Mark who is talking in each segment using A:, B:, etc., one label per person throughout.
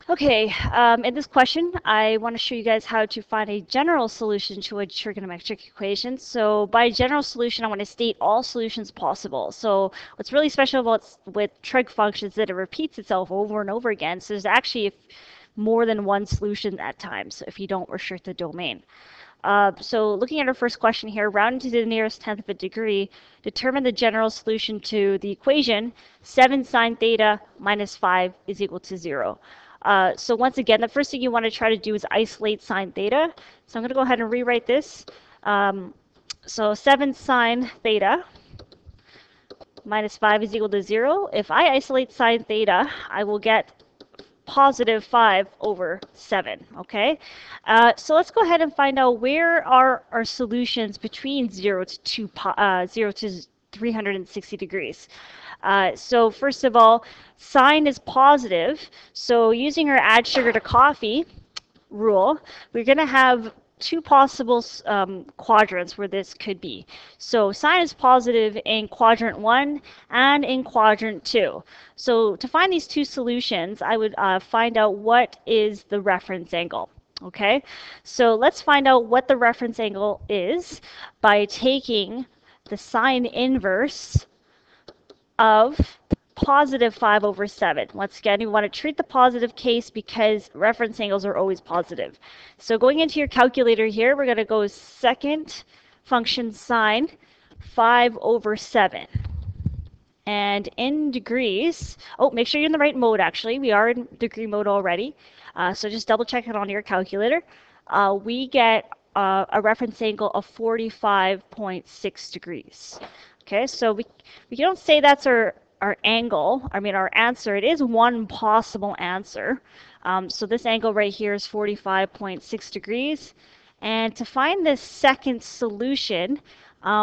A: Okay, in this question, I want to show you guys how to find a general solution to a trigonometric equation. So by general solution, I want to state all solutions possible. So what's really special about with trig functions is that it repeats itself over and over again. So there's actually more than one solution at times if you don't restrict the domain. So looking at our first question here, rounding to the nearest tenth of a degree, determine the general solution to the equation 7 sine theta minus 5 is equal to 0. So once again, the first thing you want to try to do is isolate sine theta. So I'm going to go ahead and rewrite this. So 7 sine theta minus 5 is equal to 0. If I isolate sine theta, I will get positive 5 over 7, okay? So let's go ahead and find out where are our solutions between 0 to 360 degrees. So first of all, sine is positive, so using our add sugar to coffee rule, we're going to have two possible quadrants where this could be. So sine is positive in quadrant 1 and in quadrant 2. So to find these two solutions, I would find out what is the reference angle. Okay, so let's find out what the reference angle is by taking the sine inverse of positive 5 over 7. Once again, you want to treat the positive case because reference angles are always positive. So going into your calculator here, we're going to go second function sine 5 over 7. And in degrees, oh, make sure you're in the right mode actually. We are in degree mode already. So just double check it on your calculator. We get a reference angle of 45.6 degrees. Okay, so we don't say that's our angle, our answer. It is one possible answer. So this angle right here is 45.6 degrees. And to find this second solution,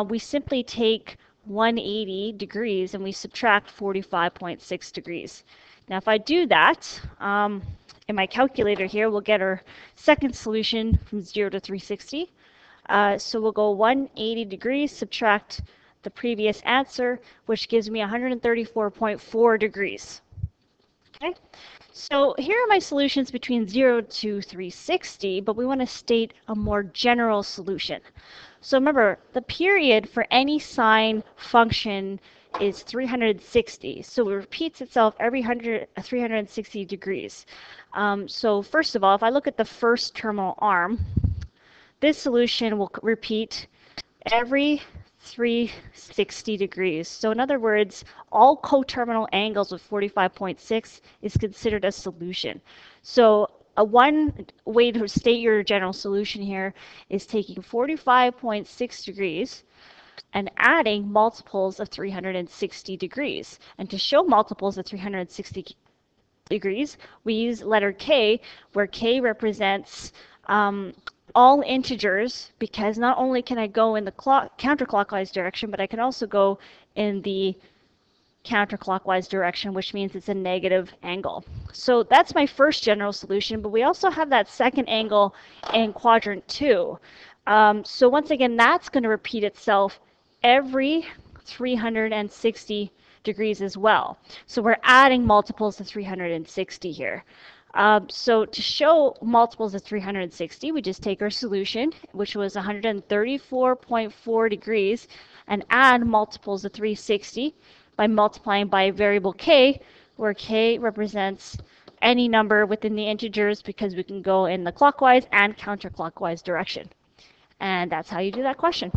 A: we simply take 180 degrees and we subtract 45.6 degrees. Now if I do that, in my calculator here, we'll get our second solution from 0 to 360. So we'll go 180 degrees, subtract the previous answer, which gives me 134.4 degrees. Okay, so here are my solutions between 0 to 360, but we want to state a more general solution. So remember, the period for any sine function is 360, so it repeats itself every 360 degrees. So first of all, if I look at the first terminal arm, this solution will repeat every 360 degrees. So in other words, all coterminal angles with 45.6 is considered a solution. So one way to state your general solution here is taking 45.6 degrees and adding multiples of 360 degrees. And to show multiples of 360 degrees, we use letter K, where K represents all integers, because not only can I go in the counterclockwise direction, but I can also go in the counterclockwise direction, which means it's a negative angle. So that's my first general solution, but we also have that second angle in quadrant 2. So once again, that's going to repeat itself every 360 degrees as well. So we're adding multiples of 360 here. So to show multiples of 360, we just take our solution, which was 134.4 degrees, and add multiples of 360 by multiplying by variable k, where k represents any number within the integers because we can go in the clockwise and counterclockwise direction. And that's how you do that question.